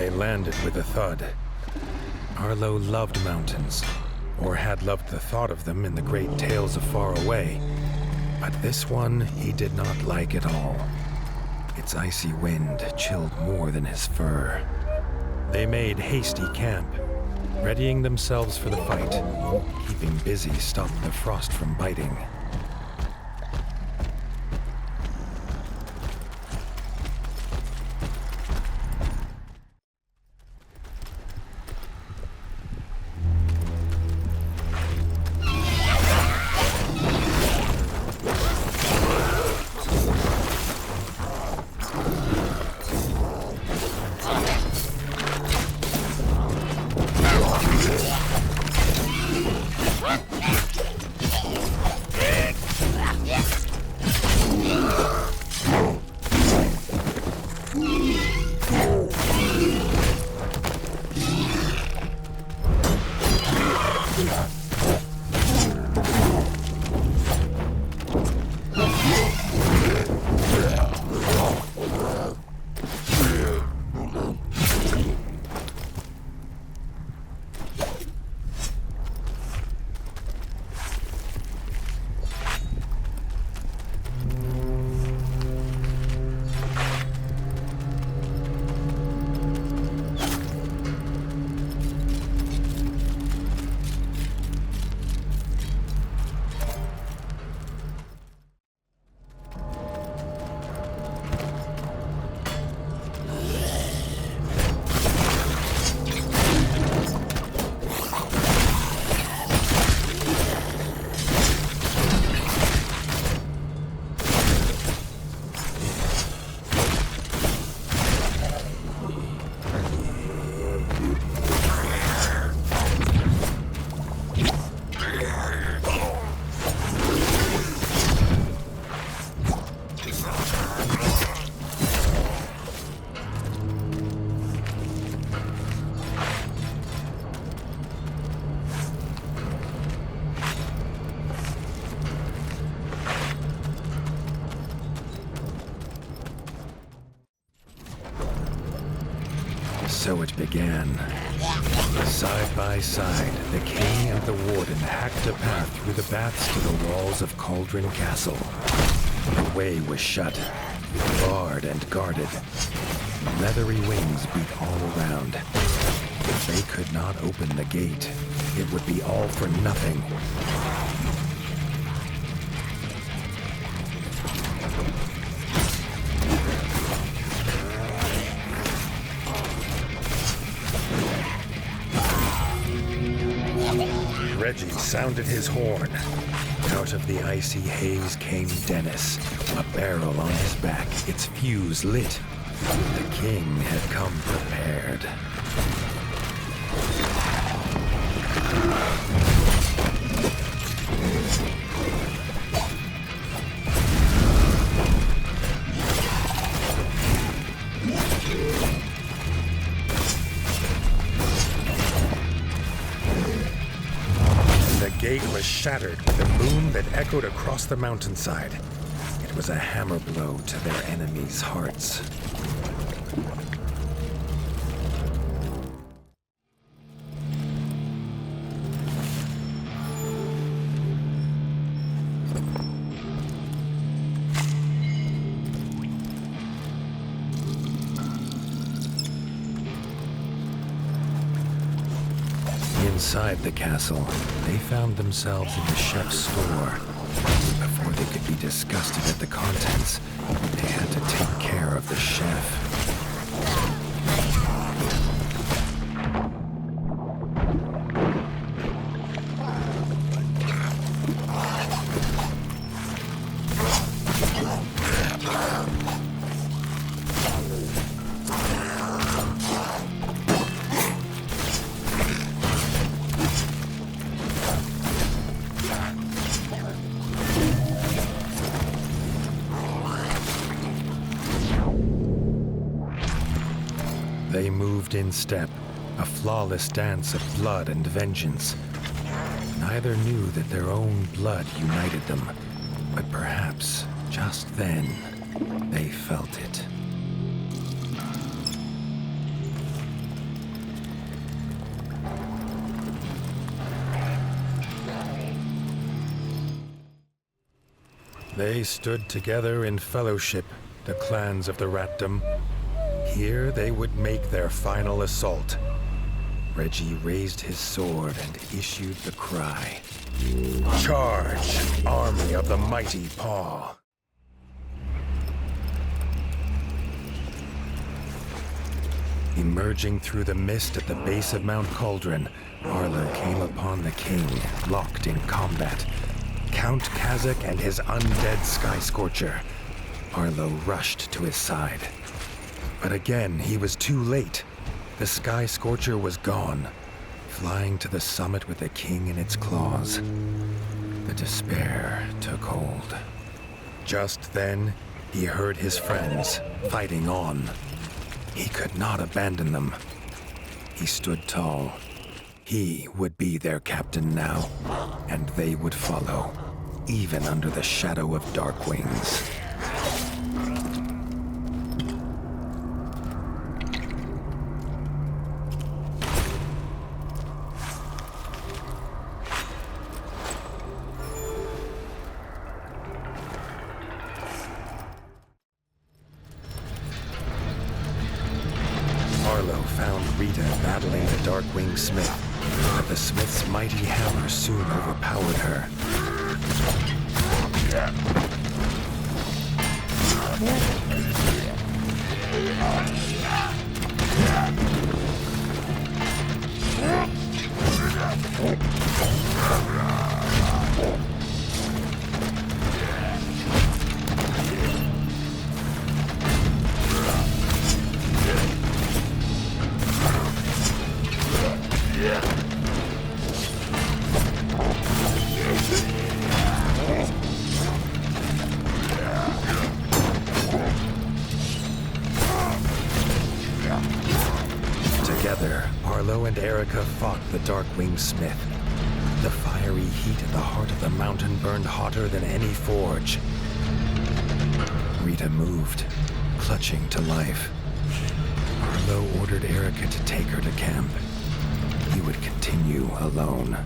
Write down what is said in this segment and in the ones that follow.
They landed with a thud. Arlo loved mountains, or had loved the thought of them in the great tales of far away. But this one he did not like at all. Its icy wind chilled more than his fur. They made hasty camp, readying themselves for the fight. Keeping busy stopped the frost from biting. So it began. Side by side, the king and the warden hacked a path through the baths to the walls of Cauldron Castle. The way was shut, barred and guarded. Leathery wings beat all around. If they could not open the gate, it would be all for nothing. Reggie sounded his horn. Out of the icy haze came Dennis, a barrel on his back, its fuse lit. The king had come prepared. The gate was shattered with a boom that echoed across the mountainside. It was a hammer blow to their enemies' hearts. Inside the castle, they found themselves in the chef's store. Before they could be disgusted at the contents, they had to take care of the chef. They moved in step, a flawless dance of blood and vengeance. Neither knew that their own blood united them, but perhaps, just then, they felt it. They stood together in fellowship, the clans of the Ratdom. Here they would make their final assault. Reggie raised his sword and issued the cry. Charge, army of the mighty paw! Emerging through the mist at the base of Mount Cauldron, Arlo came upon the king, locked in combat. Count Kazakh and his undead Sky Scorcher. Arlo rushed to his side. But again, he was too late. The Sky Scorcher was gone, flying to the summit with the king in its claws. The despair took hold. Just then, he heard his friends fighting on. He could not abandon them. He stood tall. He would be their captain now, and they would follow, even under the shadow of Dark Wings. Arlo found Rita battling the Darkwing Smith, but the Smith's mighty hammer soon overpowered her. Together, Arlo and Erica fought the Darkwing Smith. The fiery heat at the heart of the mountain burned hotter than any forge. Rita moved, clutching to life. Arlo ordered Erica to take her to camp. He would continue alone.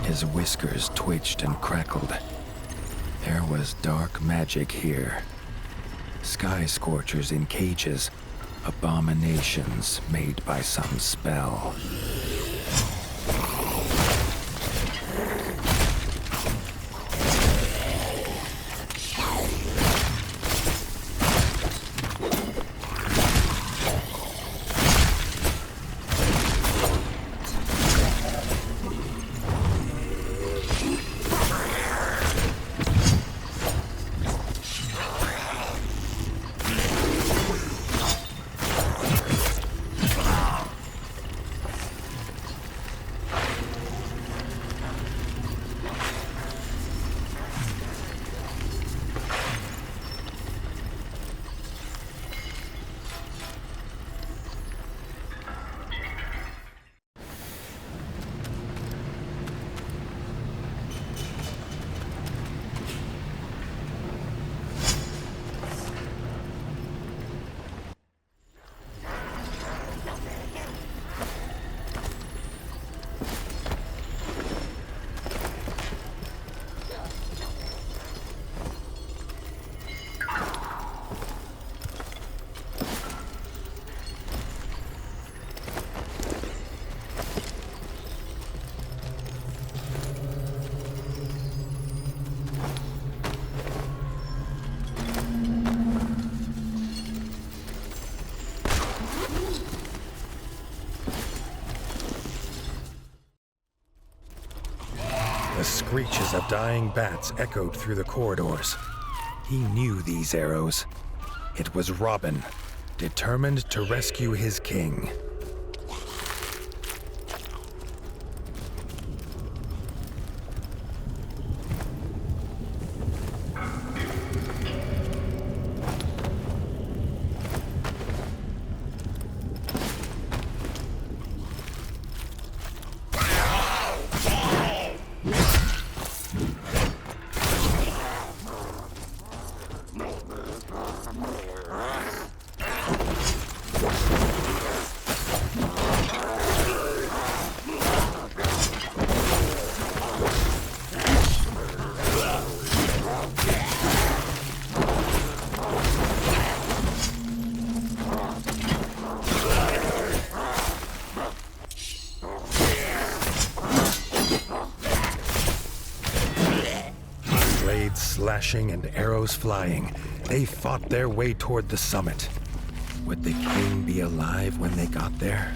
His whiskers twitched and crackled. There was dark magic here. Sky Scorchers in cages, abominations made by some spell. The screeches of dying bats echoed through the corridors. He knew these arrows. It was Robin, determined to rescue his king. blades slashing and arrows flying, they fought their way toward the summit. Would the king be alive when they got there?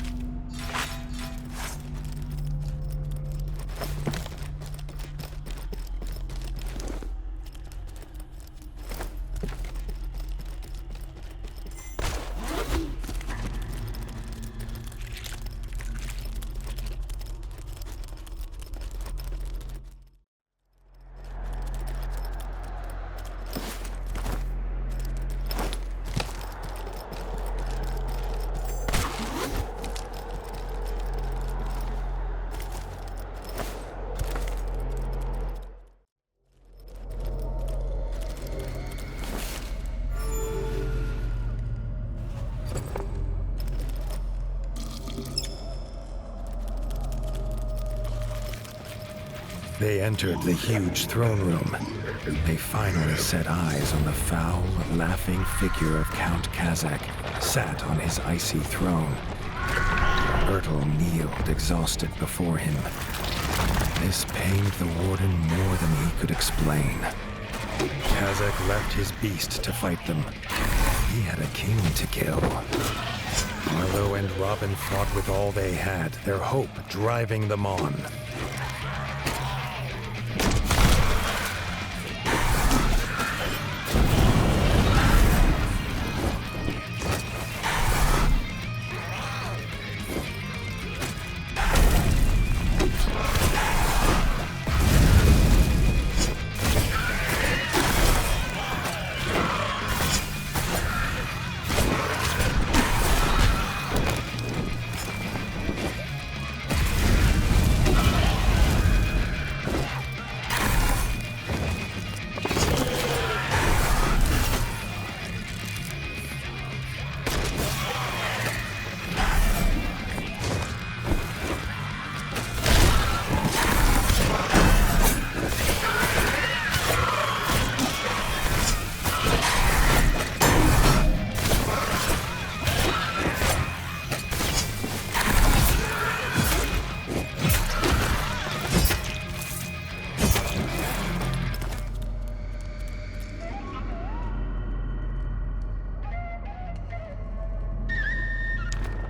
They entered the huge throne room. They finally set eyes on the foul, laughing figure of Count Kazak, sat on his icy throne. Bertel kneeled exhausted before him. This pained the warden more than he could explain. Kazak left his beast to fight them. He had a king to kill. Arlo and Robin fought with all they had, their hope driving them on.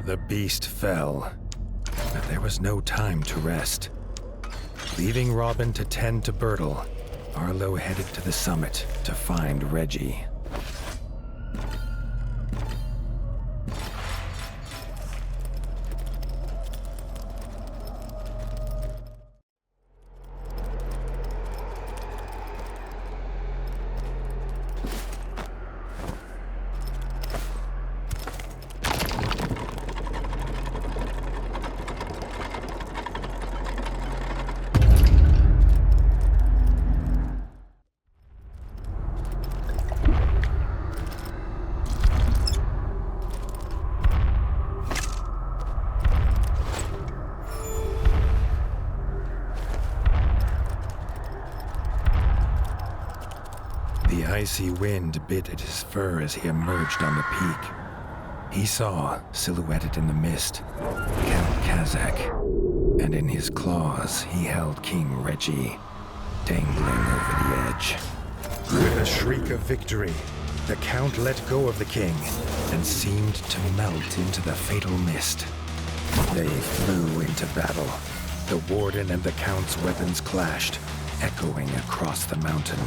The beast fell, but there was no time to rest. Leaving Robin to tend to Bertel, Arlo headed to the summit to find Reggie. The icy wind bit at his fur as he emerged on the peak. He saw, silhouetted in the mist, Count Kazak, and in his claws he held King Reggie, dangling over the edge. With a shriek of victory, the Count let go of the king and seemed to melt into the fatal mist. They flew into battle. The warden and the Count's weapons clashed, echoing across the mountain.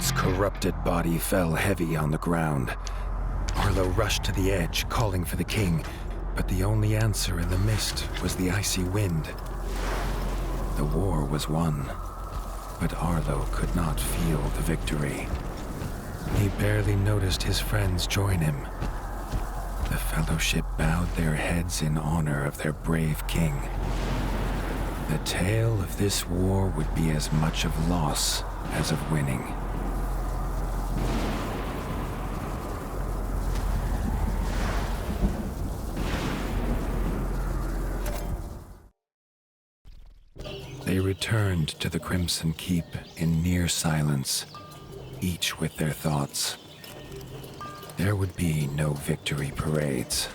Its corrupted body fell heavy on the ground. Arlo rushed to the edge, calling for the king, but the only answer in the mist was the icy wind. The war was won, but Arlo could not feel the victory. He barely noticed his friends join him. The fellowship bowed their heads in honor of their brave king. The tale of this war would be as much of loss as of winning. They returned to the Crimson Keep in near silence, each with their thoughts. There would be no victory parades.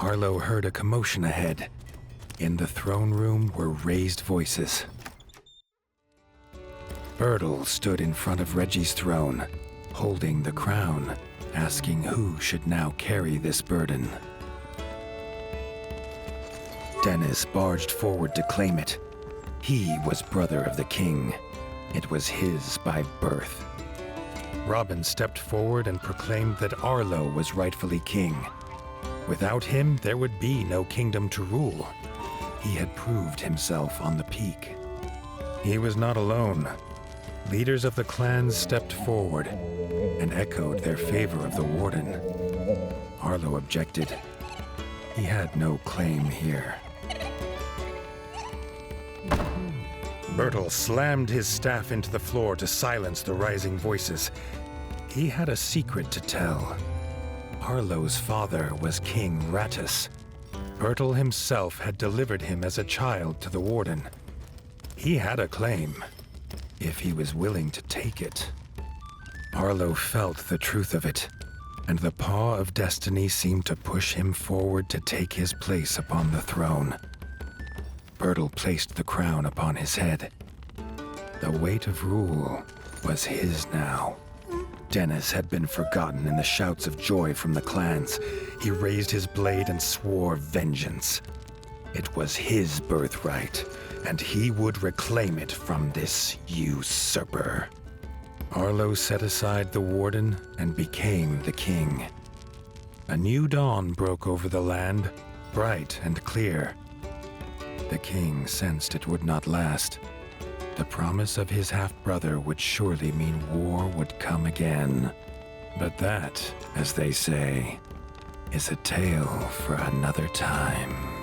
Arlo heard a commotion ahead. In the throne room were raised voices. Bertel stood in front of Reggie's throne, holding the crown, asking who should now carry this burden. Dennis barged forward to claim it. He was brother of the king. It was his by birth. Robin stepped forward and proclaimed that Arlo was rightfully king. Without him, there would be no kingdom to rule. He had proved himself on the peak. He was not alone. Leaders of the clans stepped forward and echoed their favor of the warden. Arlo objected. He had no claim here. Bertel slammed his staff into the floor to silence the rising voices. He had a secret to tell. Arlo's father was King Ratas. Bertel himself had delivered him as a child to the warden. He had a claim, if he was willing to take it. Arlo felt the truth of it, and the paw of destiny seemed to push him forward to take his place upon the throne. Bertel placed the crown upon his head. The weight of rule was his now. Dennis had been forgotten in the shouts of joy from the clans. He raised his blade and swore vengeance. It was his birthright, and he would reclaim it from this usurper. Arlo set aside the warden and became the king. A new dawn broke over the land, bright and clear. The king sensed it would not last. The promise of his half-brother would surely mean war would come again. But that, as they say, is a tale for another time.